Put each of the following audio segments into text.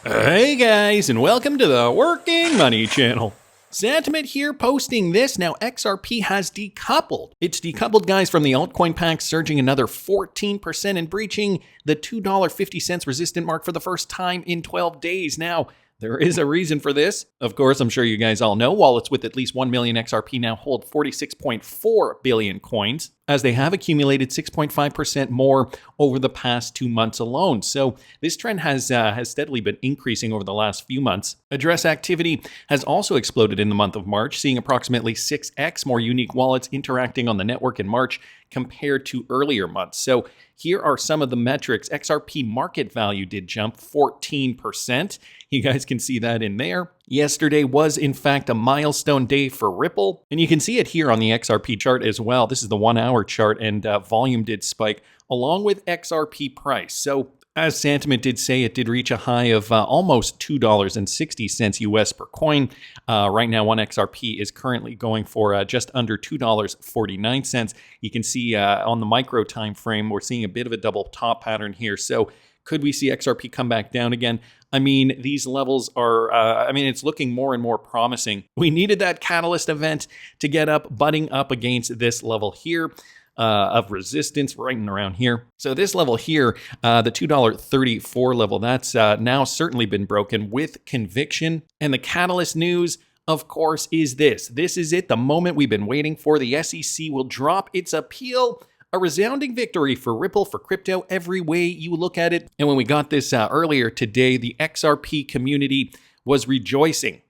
Hey guys, and welcome to the Working Money channel. Sentiment here posting this. Now XRP has decoupled. It's decoupled, guys, from the altcoin pack, surging another 14% and breaching the $2.50 resistant mark for the first time in 12 days. Now, there is a reason for this. Of course, I'm sure you guys all know, wallets with at least 1 million XRP now hold 46.4 billion coins, as they have accumulated 6.5% more over the past 2 months alone. So this trend has steadily been increasing over the last few months. Address activity has also exploded in the month of March, seeing approximately 6x more unique wallets interacting on the network in March compared to earlier months. So here are some of the metrics. XRP market value did jump 14%. You guys can see that in there. Yesterday was, in fact, a milestone day for Ripple. And you can see it here on the XRP chart as well. This is the 1 hour chart, and volume did spike along with XRP price. So as Sentiment did say, it did reach a high of almost $2.60 US per coin. Right now, 1 XRP is currently going for just under $2.49. You can see on the micro time frame, we're seeing a bit of a double top pattern here. So could we see XRP come back down again? I mean, these levels are, it's looking more and more promising. We needed that catalyst event to get up, butting up against this level here of resistance right around here. So this level here, the $2.34 level, that's now certainly been broken with conviction. And the catalyst news, of course, is this. This is it, the moment we've been waiting for. The SEC will drop its appeal. A resounding victory for Ripple, for crypto, every way you look at it. And when we got this earlier today, the XRP community was rejoicing.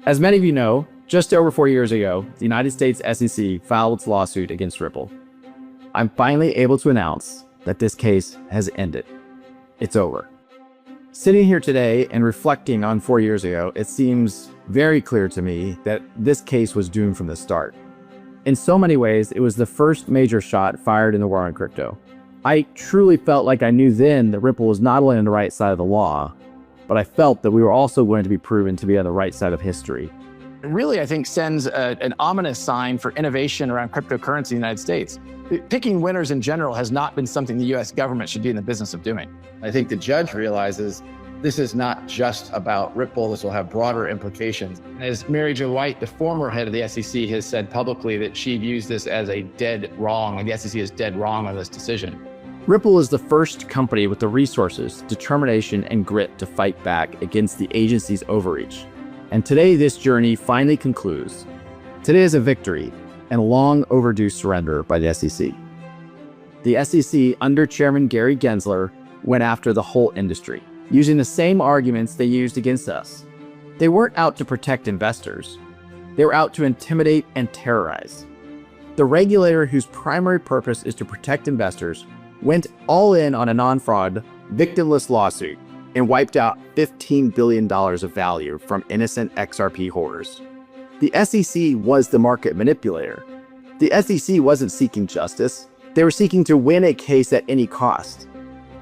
As many of you know, just over 4 years ago, the United States SEC filed its lawsuit against Ripple. I'm finally able to announce that this case has ended. It's over. Sitting here today and reflecting on 4 years ago, it seems very clear to me that this case was doomed from the start. In so many ways, it was the first major shot fired in the war on crypto. I truly felt like I knew then that Ripple was not only on the right side of the law, but I felt that we were also going to be proven to be on the right side of history. It really, I think, sends an ominous sign for innovation around cryptocurrency in the United States. Picking winners in general has not been something the US government should be in the business of doing. I think the judge realizes this is not just about Ripple. This will have broader implications. As Mary Jo White, the former head of the SEC, has said publicly that she views this as a dead wrong, and the SEC is dead wrong on this decision. Ripple is the first company with the resources, determination, and grit to fight back against the agency's overreach. And today, this journey finally concludes. Today is a victory and a long overdue surrender by the SEC. The SEC, under Chairman Gary Gensler, went after the whole industry, using the same arguments they used against us. They weren't out to protect investors. They were out to intimidate and terrorize. The regulator, whose primary purpose is to protect investors, went all in on a non-fraud, victimless lawsuit and wiped out $15 billion of value from innocent XRP holders. The SEC was the market manipulator. The SEC wasn't seeking justice. They were seeking to win a case at any cost.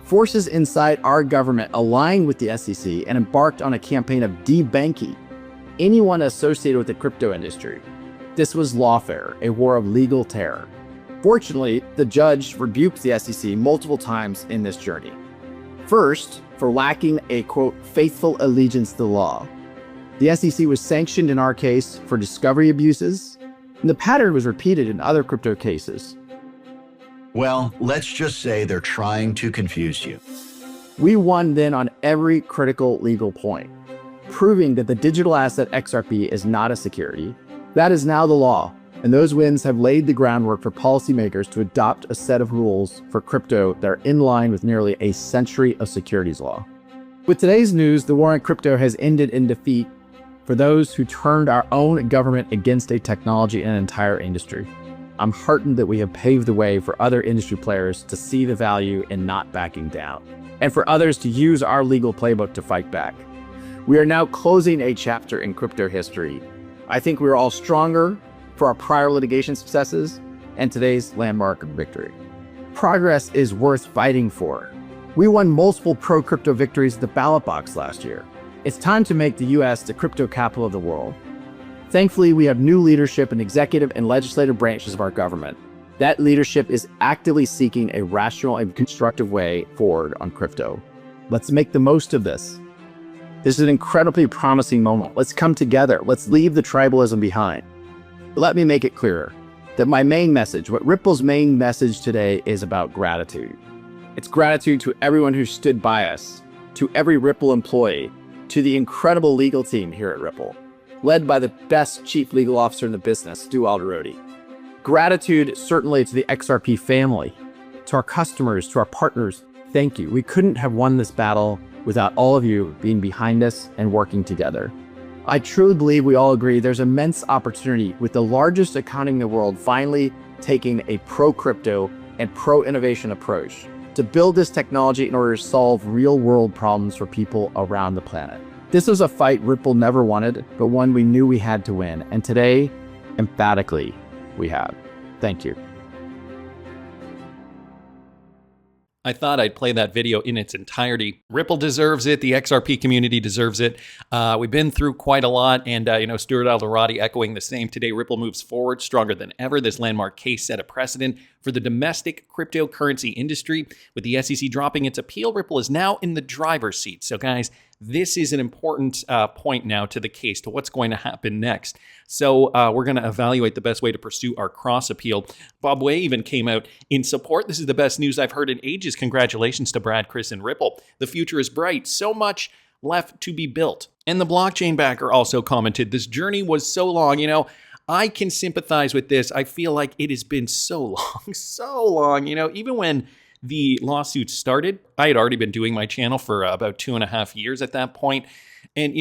Forces inside our government aligned with the SEC and embarked on a campaign of debanking anyone associated with the crypto industry. This was lawfare, a war of legal terror. Fortunately, the judge rebuked the SEC multiple times in this journey. First, for lacking a, quote, faithful allegiance to the law. The SEC was sanctioned in our case for discovery abuses, and the pattern was repeated in other crypto cases. Well, let's just say they're trying to confuse you. We won then on every critical legal point, proving that the digital asset XRP is not a security. That is now the law, and those wins have laid the groundwork for policymakers to adopt a set of rules for crypto that are in line with nearly a century of securities law. With today's news, the war on crypto has ended in defeat for those who turned our own government against a technology and an entire industry. I'm heartened that we have paved the way for other industry players to see the value in not backing down, and for others to use our legal playbook to fight back. We are now closing a chapter in crypto history. I think we are all stronger for our prior litigation successes and today's landmark victory. Progress is worth fighting for. We won multiple pro-crypto victories at the ballot box last year. It's time to make the US the crypto capital of the world. Thankfully, we have new leadership in executive and legislative branches of our government. That leadership is actively seeking a rational and constructive way forward on crypto. Let's make the most of this. This is an incredibly promising moment. Let's come together. Let's leave the tribalism behind. Let me make it clearer that my main message, what Ripple's main message today, is about gratitude. It's gratitude to everyone who stood by us, to every Ripple employee, to the incredible legal team here at Ripple, led by the best chief legal officer in the business, Stu Alderodi. Gratitude certainly to the XRP family, to our customers, to our partners. Thank you. We couldn't have won this battle without all of you being behind us and working together. I truly believe we all agree there's immense opportunity with the largest economy in the world finally taking a pro-crypto and pro-innovation approach to build this technology in order to solve real-world problems for people around the planet. This was a fight Ripple never wanted, but one we knew we had to win. And today, emphatically, we have. Thank you. I thought I'd play that video in its entirety. Ripple deserves it. The XRP community deserves it. We've been through quite a lot, and Stuart Alderodi echoing the same. Today, Ripple moves forward stronger than ever. This landmark case set a precedent for the domestic cryptocurrency industry. With the SEC dropping its appeal, Ripple is now in the driver's seat. So guys, this is an important point now to the case, to what's going to happen next. So we're going to evaluate the best way to pursue our cross appeal. Bob Way even came out in support. This is the best news I've heard in ages. Congratulations to Brad, Chris, and Ripple. The future is bright. So much left to be built. And the blockchain backer also commented, this journey was so long. I can sympathize with this. I feel like it has been so long, so long. Even when the lawsuit started, I had already been doing my channel for about 2.5 years at that point. And,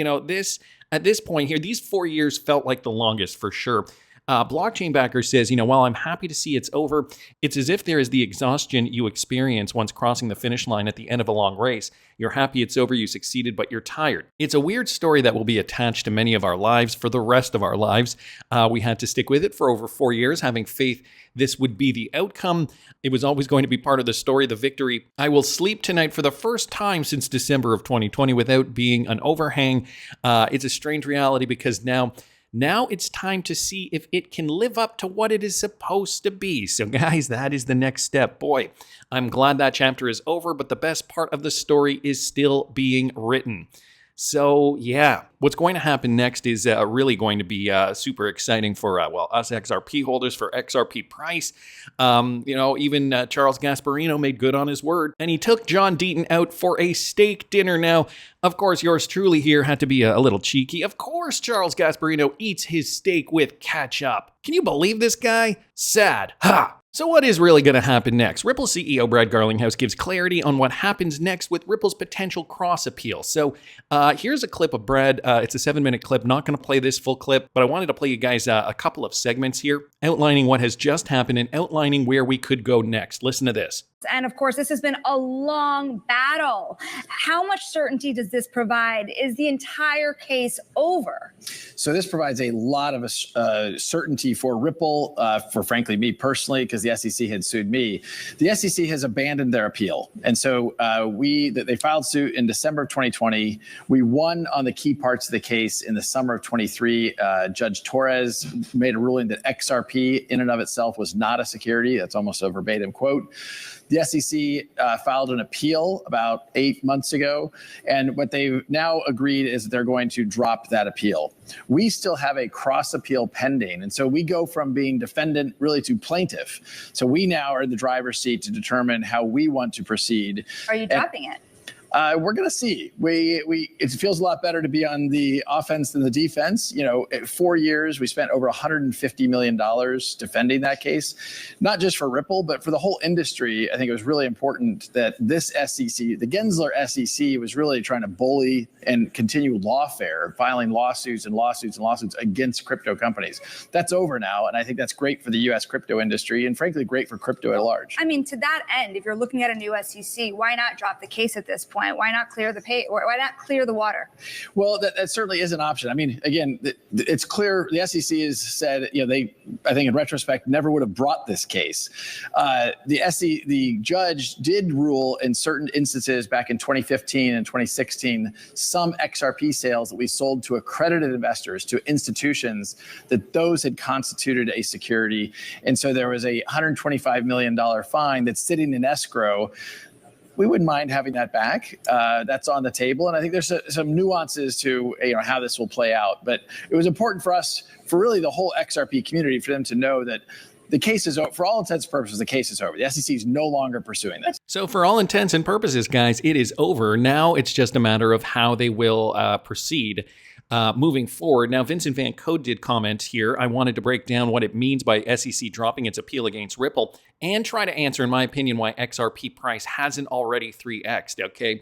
at this point here, these 4 years felt like the longest for sure. Blockchain backer says, while I'm happy to see it's over, it's as if there is the exhaustion you experience once crossing the finish line at the end of a long race. You're happy it's over, you succeeded, but you're tired. It's a weird story that will be attached to many of our lives for the rest of our lives. We had to stick with it for over 4 years, having faith this would be the outcome. It was always going to be part of the story, the victory. I will sleep tonight for the first time since December of 2020 without being an overhang. It's a strange reality because now it's time to see if it can live up to what it is supposed to be. So guys, that is the next step. Boy, I'm glad that chapter is over, but the best part of the story is still being written. So yeah, what's going to happen next is really going to be super exciting for us XRP holders, for XRP price. Even Charles Gasparino made good on his word, and he took John Deaton out for a steak dinner. Now, of course, yours truly here had to be a little cheeky. Of course, Charles Gasparino eats his steak with ketchup. Can you believe this guy? Sad. Ha! So what is really going to happen next? Ripple CEO Brad Garlinghouse gives clarity on what happens next with Ripple's potential cross appeal. So here's a clip of Brad. It's a 7-minute clip. Not going to play this full clip, but I wanted to play you guys a couple of segments here outlining what has just happened and outlining where we could go next. Listen to this. And of course, this has been a long battle. How much certainty does this provide? Is the entire case over? So this provides a lot of certainty for Ripple, for frankly me personally, because the SEC had sued me. The SEC has abandoned their appeal. And so they filed suit in December of 2020. We won on the key parts of the case in the summer of 23. Judge Torres made a ruling that XRP in and of itself was not a security. That's almost a verbatim quote. The SEC filed an appeal about 8 months ago, and what they've now agreed is that they're going to drop that appeal. We still have a cross appeal pending, and so we go from being defendant really to plaintiff. So we now are in the driver's seat to determine how we want to proceed. Are you dropping it? We're going to see. It feels a lot better to be on the offense than the defense. At 4 years, we spent over $150 million defending that case, not just for Ripple, but for the whole industry. I think it was really important that this SEC, the Gensler SEC, was really trying to bully and continue lawfare, filing lawsuits against crypto companies. That's over now, and I think that's great for the U.S. crypto industry and, frankly, great for crypto at large. I mean, to that end, if you're looking at a new SEC, why not drop the case at this point? Why not clear the why not clear the water? Well, that certainly is an option. I mean, again, it's clear the SEC has said, they, I think in retrospect, never would have brought this case. The judge did rule in certain instances back in 2015 and 2016, some XRP sales that we sold to accredited investors, to institutions, that those had constituted a security. And so there was a $125 million fine that's sitting in escrow. we wouldn't mind having that back. That's on the table. And I think there's some nuances to how this will play out. But it was important for us, for really the whole XRP community, for them to know that the case is over. For all intents and purposes, the case is over. The SEC is no longer pursuing this. So for all intents and purposes, guys, it is over. Now it's just a matter of how they will proceed moving forward. Now, Vincent Van Code did comment here. I wanted to break down what it means by SEC dropping its appeal against Ripple and try to answer, in my opinion, why XRP price hasn't already 3x'd, okay?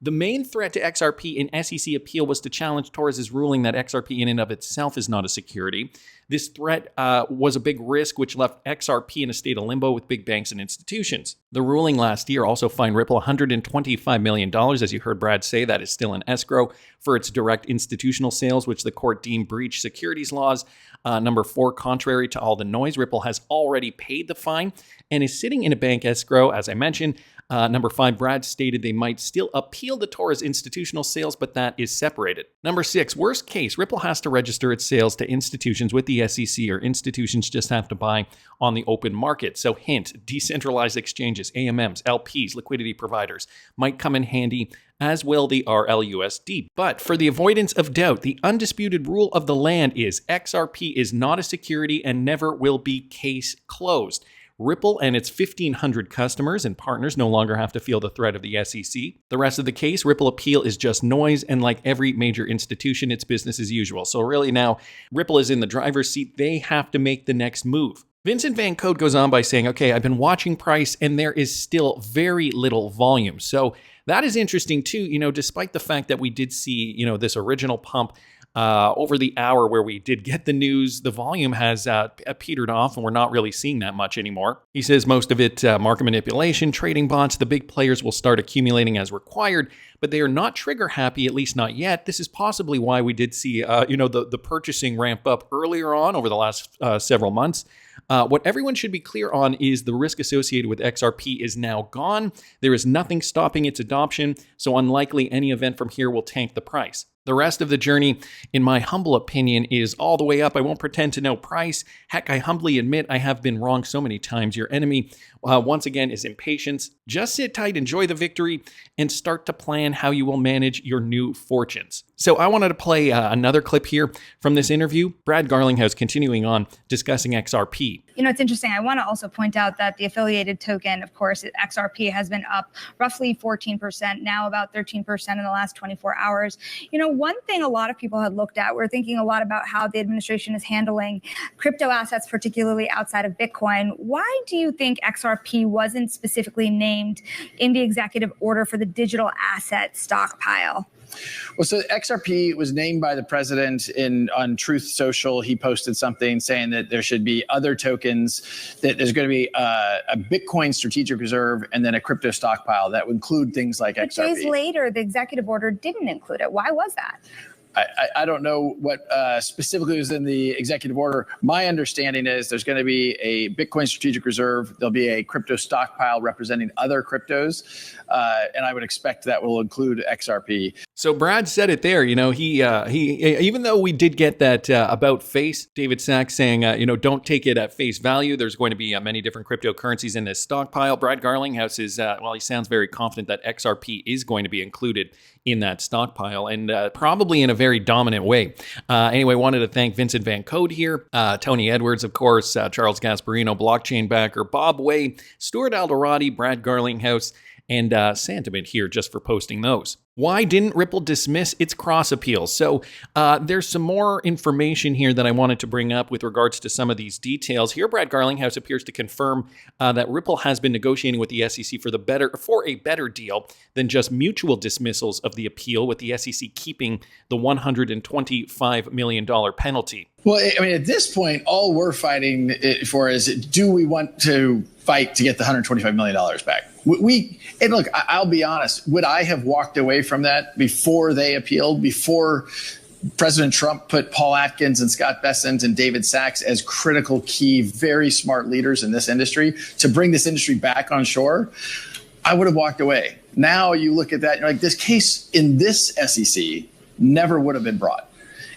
The main threat to XRP in SEC appeal was to challenge Torres's ruling that XRP in and of itself is not a security. This threat was a big risk, which left XRP in a state of limbo with big banks and institutions. The ruling last year also fined Ripple $125 million. As you heard Brad say, that is still in escrow for its direct institutional sales, which the court deemed breached securities laws. Number 4, contrary to all the noise, Ripple has already paid the fine and is sitting in a bank escrow, as I mentioned. Number 5, Brad stated they might still appeal the Torres institutional sales, but that is separated. Number 6, worst case, Ripple has to register its sales to institutions with the SEC, or institutions just have to buy on the open market. So hint, decentralized exchanges, AMMs, LPs, liquidity providers might come in handy, as will the RLUSD. But for the avoidance of doubt, the undisputed rule of the land is XRP is not a security and never will be. Case closed. Ripple and its 1,500 customers and partners no longer have to feel the threat of the SEC. The rest of the case, Ripple appeal is just noise, and like every major institution, it's business as usual. So really now, Ripple is in the driver's seat. They have to make the next move. Vincent Van Code goes on by saying, okay, I've been watching price and there is still very little volume. So that is interesting too, despite the fact that we did see, this original pump over the hour where we did get the news, the volume has petered off and we're not really seeing that much anymore. He says most of it market manipulation, trading bots, the big players will start accumulating as required, but they are not trigger happy, at least not yet. This is possibly why we did see, the purchasing ramp up earlier on over the last several months. What everyone should be clear on is the risk associated with XRP is now gone. There is nothing stopping its adoption, so unlikely any event from here will tank the price. The rest of the journey, in my humble opinion, is all the way up. I won't pretend to know price. Heck, I humbly admit I have been wrong so many times. Your enemy, once again, is impatience. Just sit tight, enjoy the victory, and start to plan how you will manage your new fortunes. So I wanted to play another clip here from this interview. Brad Garlinghouse continuing on discussing XRP. It's interesting. I want to also point out that the affiliated token, of course, XRP has been up roughly 14%, now about 13% in the last 24 hours. One thing a lot of people had looked at, we're thinking a lot about how the administration is handling crypto assets, particularly outside of Bitcoin. Why do you think XRP wasn't specifically named in the executive order for the digital asset stockpile? Well, so XRP was named by the president on Truth Social. He posted something saying that there should be other tokens, that there's going to be a Bitcoin strategic reserve and then a crypto stockpile that would include things like XRP. Days later, the executive order didn't include it. Why was that? I don't know what specifically was in the executive order. My understanding is there's going to be a Bitcoin strategic reserve. There'll be a crypto stockpile representing other cryptos. And I would expect that will include XRP. So Brad said it there. He even though we did get that about face, David Sachs saying, don't take it at face value. There's going to be many different cryptocurrencies in this stockpile. Brad Garlinghouse is, he sounds very confident that XRP is going to be included in that stockpile, and probably in a very dominant way. Anyway, wanted to thank Vincent Van Code here, Tony Edwards, of course, Charles Gasparino, blockchain backer, Bob Way, Stuart Alderati, Brad Garlinghouse, and Santiment here just for posting those. Why didn't Ripple dismiss its cross appeals? So there's some more information here that I wanted to bring up with regards to some of these details. Here, Brad Garlinghouse appears to confirm that Ripple has been negotiating with the SEC for a better deal than just mutual dismissals of the appeal, with the SEC keeping the $125 million penalty. Well, at this point, all we're fighting for is, do we want to fight to get the $125 million back? And look, I'll be honest, would I have walked away from that before they appealed, before President Trump put Paul Atkins and Scott Bessent and David Sachs as critical, key, very smart leaders in this industry to bring this industry back on shore? I would have walked away. Now you look at that, you're like, this case in this SEC never would have been brought.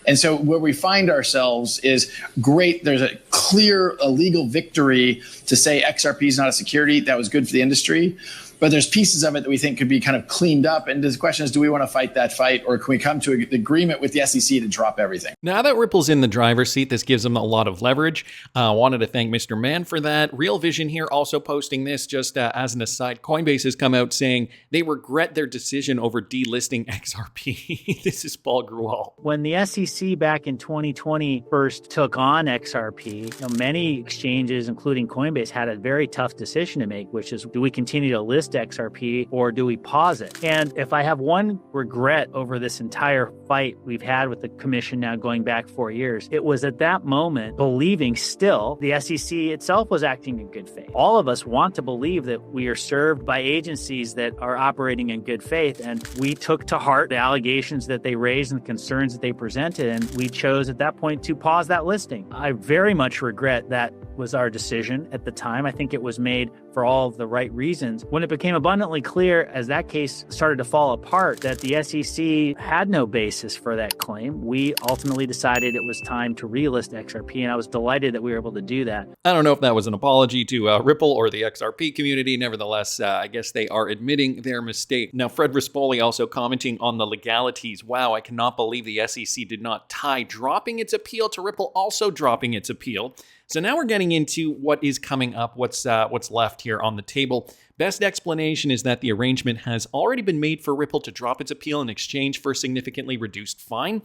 And so where we find ourselves is, great, there's a clear legal victory to say XRP is not a security. That was good for the industry. but there's pieces of it that we think could be kind of cleaned up. And the question is, do we want to fight that fight, or can we come to an agreement with the SEC to drop everything? Now that Ripple's in the driver's seat, this gives them a lot of leverage. Wanted to thank Mr. Mann for that. Real Vision here also posting this just as an aside. Coinbase has come out saying they regret their decision over delisting XRP. This is Paul Gruel. When the SEC back in 2020 first took on XRP, many exchanges, including Coinbase, had a very tough decision to make, which is, do we continue to list XRP or do we pause it? And if I have one regret over this entire fight we've had with the commission now going back 4 years, it was at that moment believing still the SEC itself was acting in good faith. All of us want to believe that we are served by agencies that are operating in good faith, and we took to heart the allegations that they raised and the concerns that they presented, and we chose at that point to pause that listing. I very much regret that was our decision at the time. I think it was made for all of the right reasons. When it became abundantly clear as that case started to fall apart that the SEC had no basis for that claim, we ultimately decided it was time to relist XRP, and I was delighted that we were able to do that. I don't know if that was an apology to Ripple or the XRP community. Nevertheless, I guess they are admitting their mistake. Now, Fred Rispoli also commenting on the legalities. Wow, I cannot believe the SEC did not tie dropping its appeal to Ripple also dropping its appeal. So now we're getting into what is coming up, what's left here on the table. Best explanation is that the arrangement has already been made for Ripple to drop its appeal in exchange for a significantly reduced fine.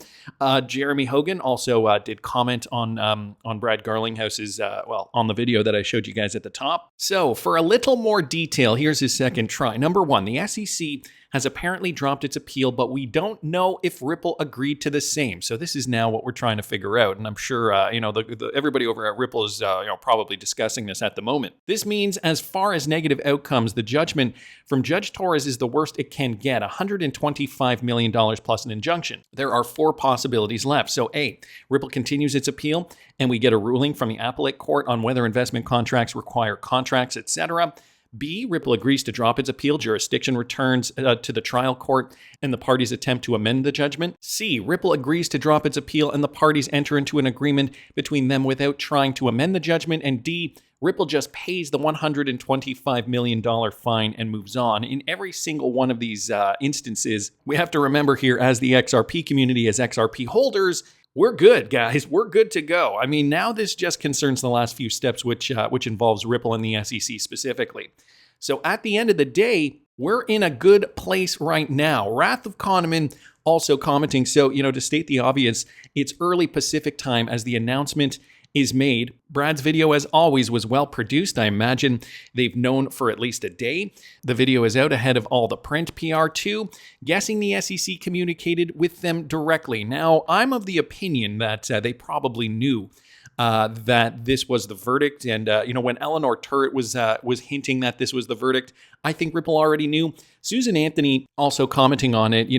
Jeremy Hogan also did comment on Brad Garlinghouse's, on the video that I showed you guys at the top. So for a little more detail, here's his second try. Number one, the SEC has apparently dropped its appeal, but we don't know if Ripple agreed to the same. So this is now what we're trying to figure out. And I'm sure, everybody over at Ripple is, probably discussing this at the moment. This means as far as negative outcomes, the judgment from Judge Torres is the worst it can get, $125 million plus an injunction. There are 4 possibilities left. So A, Ripple continues its appeal and we get a ruling from the appellate court on whether investment contracts require contracts, etc. B, Ripple agrees to drop its appeal, jurisdiction returns to the trial court, and the parties attempt to amend the judgment. C, Ripple agrees to drop its appeal, and the parties enter into an agreement between them without trying to amend the judgment. And D, Ripple just pays the $125 million fine and moves on. In every single one of these instances, we have to remember here as the XRP community, as XRP holders, we're good, guys. We're good to go. I mean, now this just concerns the last few steps, which involves Ripple and the SEC specifically. So at the end of the day, we're in a good place right now. Wrath of Kahneman also commenting, so, to state the obvious, it's early Pacific time as the announcement is made. Brad's video, as always, was well produced. I imagine they've known for at least a day. The video is out ahead of all the print PR too. Guessing the SEC communicated with them directly. Now, I'm of the opinion that they probably knew that this was the verdict. And, when Eleanor Turret was hinting that this was the verdict, I think Ripple already knew. Susan Anthony also commenting on it.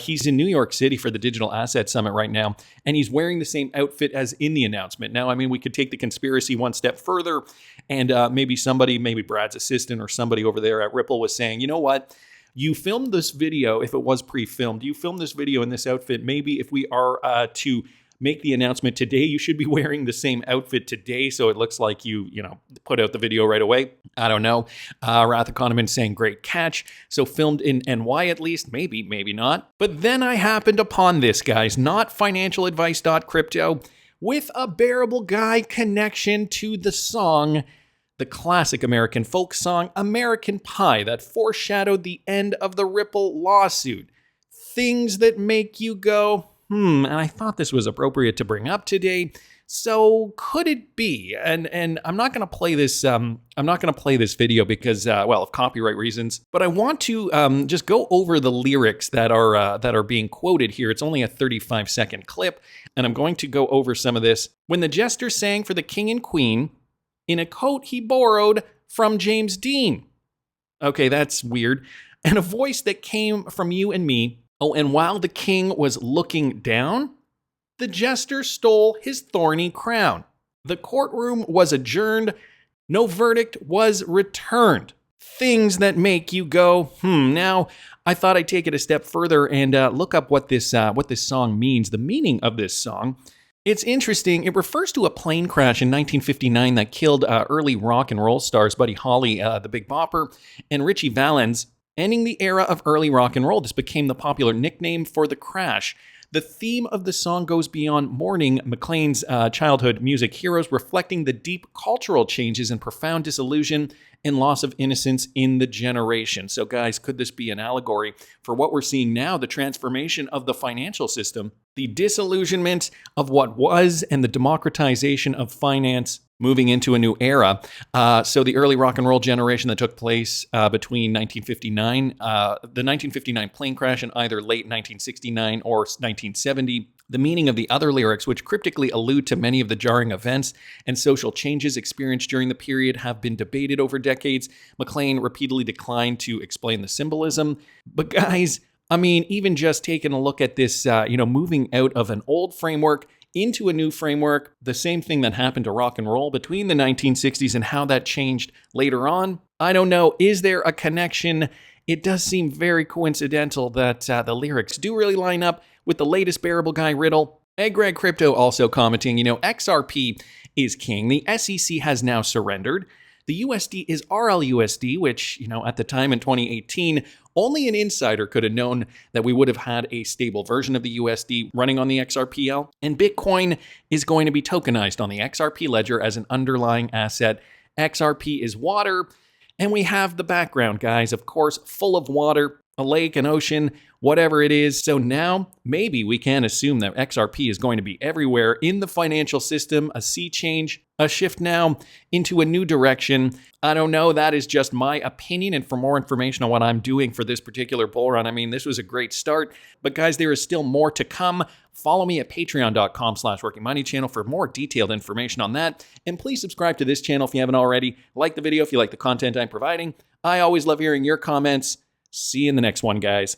He's in New York City for the Digital Asset Summit right now, and he's wearing the same outfit as in the announcement. Now, I mean, we could take the conspiracy one step further, and maybe Brad's assistant or somebody over there at Ripple was saying, you know what? You filmed this video, if it was pre-filmed, you filmed this video in this outfit. Maybe if we are to make the announcement today, you should be wearing the same outfit today so it looks like you put out the video right away. I don't know. Wrath of Kahneman saying great catch. So filmed in NY at least, maybe not. But then I happened upon this, guys, not financialadvice.crypto, with a Bearableguy connection to the song, the classic American folk song, American Pie, that foreshadowed the end of the Ripple lawsuit. Things that make you go, and I thought this was appropriate to bring up today. So could it be? And I'm not going to play this. I'm not going to play this video because, of copyright reasons. But I want to just go over the lyrics that are being quoted here. It's only a 35-second clip, and I'm going to go over some of this. When the jester sang for the king and queen in a coat he borrowed from James Dean. Okay, that's weird. And a voice that came from you and me. Oh, and while the king was looking down, the jester stole his thorny crown. The courtroom was adjourned. No verdict was returned. Things that make you go, Now, I thought I'd take it a step further and look up what this song means. The meaning of this song It's interesting. It refers to a plane crash in 1959 that killed early rock and roll stars Buddy Holly, the Big Bopper, and Richie Valens, ending the era of early rock and roll. This became the popular nickname for the crash. The theme of the song goes beyond mourning McLean's childhood music heroes, reflecting the deep cultural changes and profound disillusion and loss of innocence in the generation. So guys, could this be an allegory for what we're seeing now, the transformation of the financial system, the disillusionment of what was, and the democratization of finance moving into a new era? So the early rock and roll generation that took place between 1959, the 1959 plane crash, and either late 1969 or 1970. The meaning of the other lyrics, which cryptically allude to many of the jarring events and social changes experienced during the period, have been debated over decades. McLean repeatedly declined to explain the symbolism. But guys, I mean, even just taking a look at this, moving out of an old framework into a new framework, the same thing that happened to rock and roll between the 1960s and how that changed later on. I don't know. Is there a connection? It does seem very coincidental that the lyrics do really line up with the latest Bearableguy riddle. Ed Greg Crypto also commenting, XRP is king. The SEC has now surrendered. The USD is RLUSD, which, at the time in 2018, only an insider could have known that we would have had a stable version of the USD running on the XRPL. And Bitcoin is going to be tokenized on the XRP ledger as an underlying asset. XRP is water. And we have the background, guys, of course, full of water, a lake, an ocean, whatever it is. So now maybe we can assume that XRP is going to be everywhere in the financial system, a sea change, a shift now into a new direction. I don't know. That is just my opinion. And for more information on what I'm doing for this particular bull run, I mean, this was a great start. But guys, there is still more to come. Follow me at patreon.com/workingmoney channel for more detailed information on that. And please subscribe to this channel if you haven't already. Like the video if you like the content I'm providing. I always love hearing your comments. See you in the next one, guys.